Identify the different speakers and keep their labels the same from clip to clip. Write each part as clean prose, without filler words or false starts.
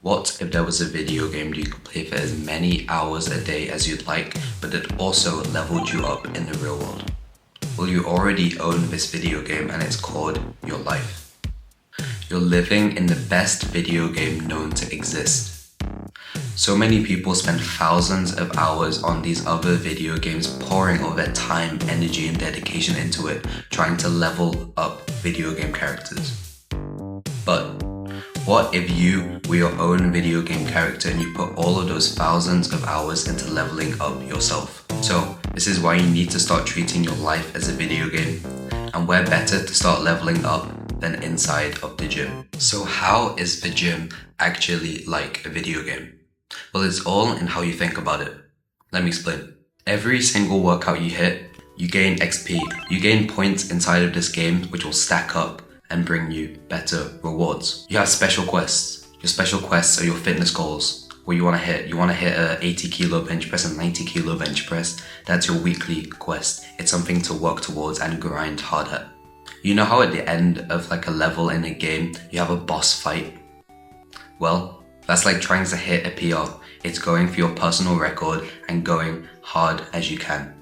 Speaker 1: What if there was a video game you could play for as many hours a day as you'd like, but it also leveled you up in the real world? Well, you already own this video game and it's called your life. You're living in the best video game known to exist. So many people spend thousands of hours on these other video games, pouring all their time, energy, and dedication into it, trying to level up video game characters. But what if you were your own video game character and you put all of those thousands of hours into leveling up yourself? So this is why you need to start treating your life as a video game, and where better to start leveling up than inside of the gym. So how is the gym actually like a video game? Well, it's all in how you think about it. Let me explain. Every single workout you hit, you gain XP. You gain points inside of this game which will stack up and bring you better rewards. You have special quests. Your special quests are your fitness goals. What you want to hit. You want to hit a 80 kilo bench press and 90 kilo bench press. That's your weekly quest. It's something to work towards and grind hard at. You know how at the end of like a level in a game, you have a boss fight? Well, that's like trying to hit a PR. It's going for your personal record and going hard as you can.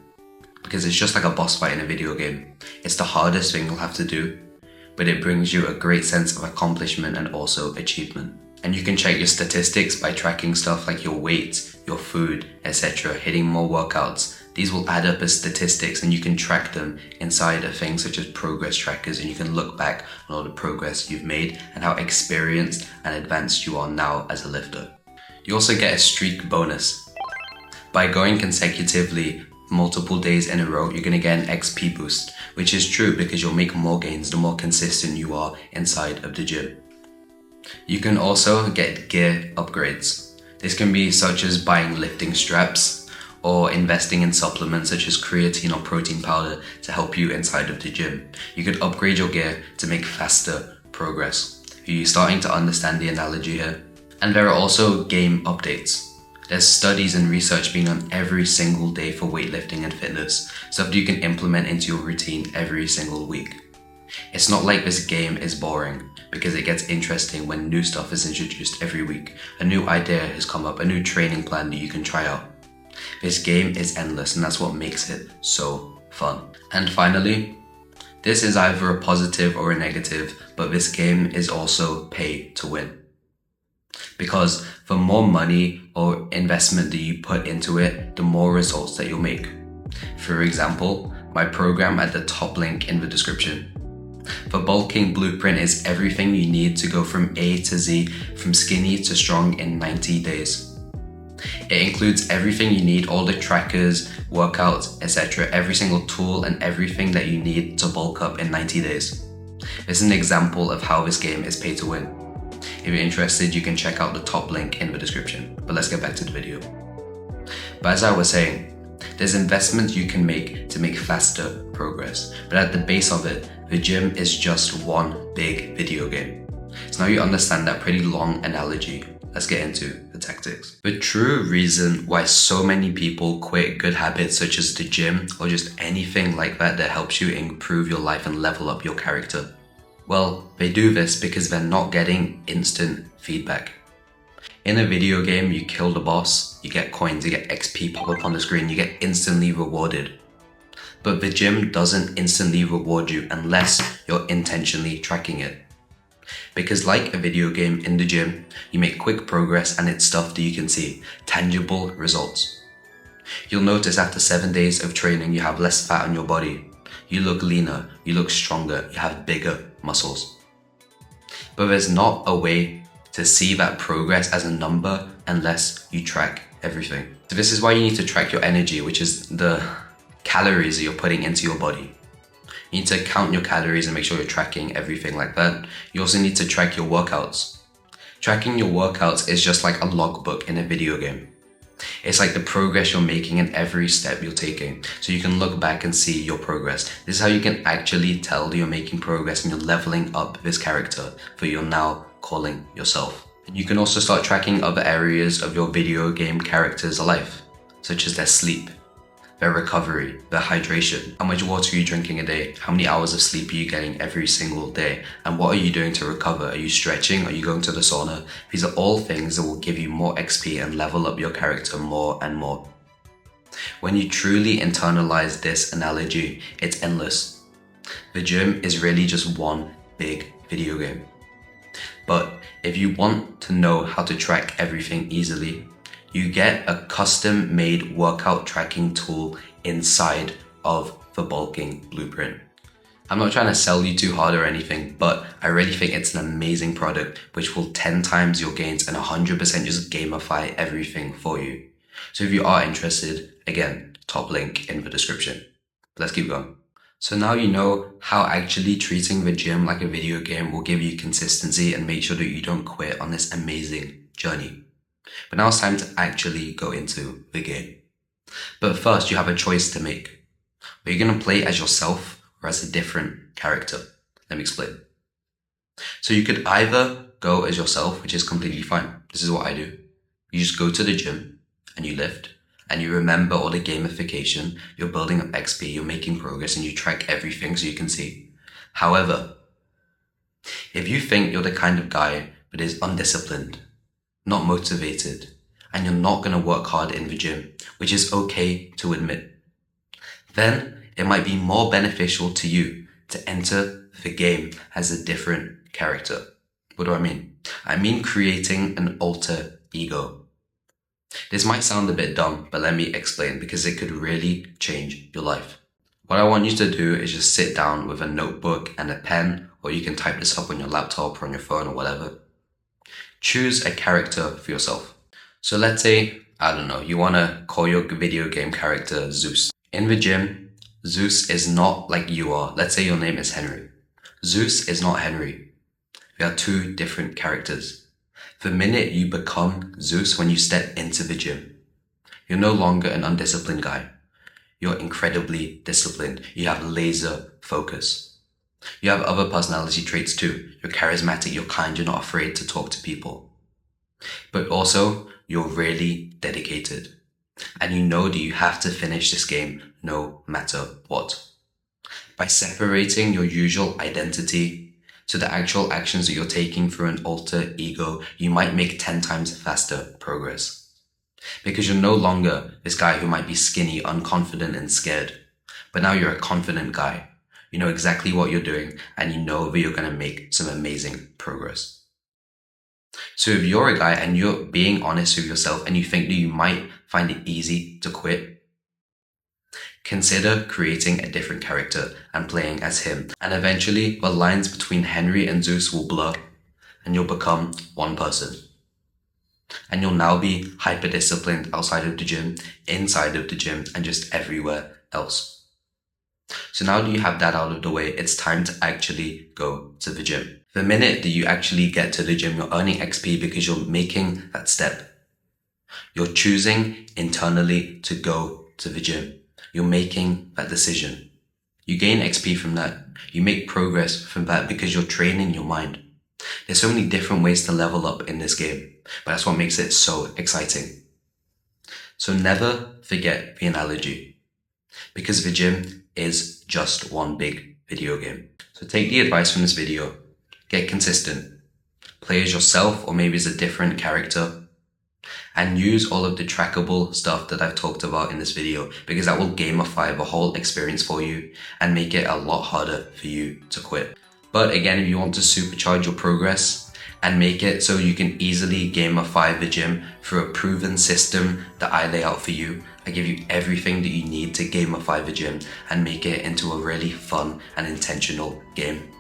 Speaker 1: Because it's just like a boss fight in a video game. It's the hardest thing you'll have to do, but it brings you a great sense of accomplishment and also achievement. And you can check your statistics by tracking stuff like your weight, your food, etc., hitting more workouts. These will add up as statistics and you can track them inside of things such as progress trackers, and you can look back on all the progress you've made and how experienced and advanced you are now as a lifter. You also get a streak bonus. By going consecutively multiple days in a row, you're going to get an XP boost, which is true because you'll make more gains the more consistent you are inside of the gym. You can also get gear upgrades. This can be such as buying lifting straps or investing in supplements such as creatine or protein powder to help you inside of the gym. You could upgrade your gear to make faster progress. Are you starting to understand the analogy here? And there are also game updates. There's studies and research being done every single day for weightlifting and fitness, stuff that you can implement into your routine every single week. It's not like this game is boring, because it gets interesting when new stuff is introduced every week. A new idea has come up, a new training plan that you can try out. This game is endless, and that's what makes it so fun. And finally, this is either a positive or a negative, but this game is also pay to win. Because the more money or investment that you put into it, the more results that you'll make. For example, my program at the top link in the description. The bulking blueprint is everything you need to go from A to Z, from skinny to strong in 90 days. It includes everything you need, all the trackers, workouts, etc., every single tool and everything that you need to bulk up in 90 days. This is an example of how this game is pay to win. If you're interested, you can check out the top link in the description. But let's get back to the video. But as I was saying, there's investments you can make to make faster progress. But at the base of it, the gym is just one big video game. So now you understand that pretty long analogy. Let's get into the tactics. The true reason why so many people quit good habits such as the gym or just anything like that helps you improve your life and level up your character. Well, they do this because they're not getting instant feedback. In a video game, you kill the boss, you get coins, you get XP pop up on the screen, you get instantly rewarded. But the gym doesn't instantly reward you unless you're intentionally tracking it. Because like a video game in the gym, you make quick progress and it's stuff that you can see, tangible results. You'll notice after 7 days of training, you have less fat on your body. You look leaner, you look stronger, you have bigger muscles. But there's not a way to see that progress as a number unless you track everything. So this is why you need to track your energy, which is the calories that you're putting into your body. You need to count your calories and make sure you're tracking everything like that. You also need to track your workouts. Tracking your workouts is just like a logbook in a video game. It's like the progress you're making in every step you're taking. So you can look back and see your progress. This is how you can actually tell that you're making progress and you're leveling up this character that you're now calling yourself. You can also start tracking other areas of your video game character's life, such as their sleep, their recovery, their hydration, how much water are you drinking a day, how many hours of sleep are you getting every single day, and what are you doing to recover? Are you stretching? Are you going to the sauna? These are all things that will give you more XP and level up your character more and more. When you truly internalize this analogy, it's endless. The gym is really just one big video game. But if you want to know how to track everything easily, you get a custom-made workout tracking tool inside of the bulking blueprint. I'm not trying to sell you too hard or anything, but I really think it's an amazing product which will 10 times your gains and 100% just gamify everything for you. So if you are interested, again, top link in the description. Let's keep going. So now you know how actually treating the gym like a video game will give you consistency and make sure that you don't quit on this amazing journey. But now it's time to actually go into the game. But first, you have a choice to make. Are you going to play as yourself or as a different character? Let me explain. So you could either go as yourself, which is completely fine. This is what I do. You just go to the gym and you lift and you remember all the gamification. You're building up XP, you're making progress, and you track everything so you can see. However, if you think you're the kind of guy that is undisciplined, not motivated, and you're not going to work hard in the gym, which is okay to admit, then it might be more beneficial to you to enter the game as a different character. What do I mean? I mean creating an alter ego. This might sound a bit dumb, but let me explain because it could really change your life. What I want you to do is just sit down with a notebook and a pen, or you can type this up on your laptop or on your phone or whatever. Choose a character for yourself. So let's say, I don't know, you want to call your video game character Zeus. In the gym, Zeus is not like you are. Let's say your name is Henry. Zeus is not Henry. They are two different characters. The minute you become Zeus when you step into the gym, you're no longer an undisciplined guy. You're incredibly disciplined. You have laser focus. You have other personality traits too. You're charismatic, you're kind, you're not afraid to talk to people. But also, you're really dedicated. And you know that you have to finish this game no matter what. By separating your usual identity to the actual actions that you're taking through an alter ego, you might make 10 times faster progress. Because you're no longer this guy who might be skinny, unconfident, and scared. But now you're a confident guy. You know exactly what you're doing, and you know that you're going to make some amazing progress. So if you're a guy and you're being honest with yourself and you think that you might find it easy to quit, consider creating a different character and playing as him. And eventually, the lines between Henry and Zeus will blur and you'll become one person. And you'll now be hyper-disciplined outside of the gym, inside of the gym, and just everywhere else. So now that you have that out of the way, it's time to actually go to the gym. The minute that you actually get to the gym, you're earning XP because you're making that step. You're choosing internally to go to the gym. You're making that decision. You gain XP from that. You make progress from that because you're training your mind. There's so many different ways to level up in this game, but that's what makes it so exciting. So never forget the analogy, because the gym is just one big video game. So take the advice from this video, get consistent, play as yourself or maybe as a different character, and use all of the trackable stuff that I've talked about in this video, because that will gamify the whole experience for you and make it a lot harder for you to quit. But again, if you want to supercharge your progress and make it so you can easily gamify the gym through a proven system that I lay out for you, I give you everything that you need to gamify the gym and make it into a really fun and intentional game.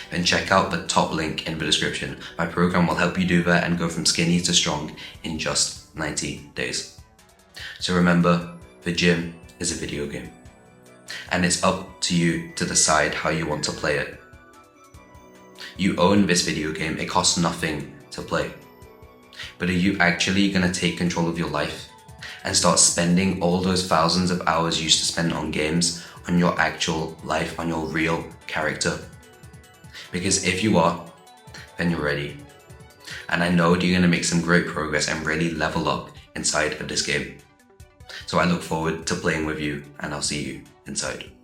Speaker 1: Then check out the top link in the description. My program will help you do that and go from skinny to strong in just 90 days. So remember, the gym is a video game, and it's up to you to decide how you want to play it. You own this video game, it costs nothing to play. But are you actually going to take control of your life and start spending all those thousands of hours you used to spend on games on your actual life, on your real character? Because if you are, then you're ready. And I know that you're going to make some great progress and really level up inside of this game. So I look forward to playing with you, and I'll see you inside.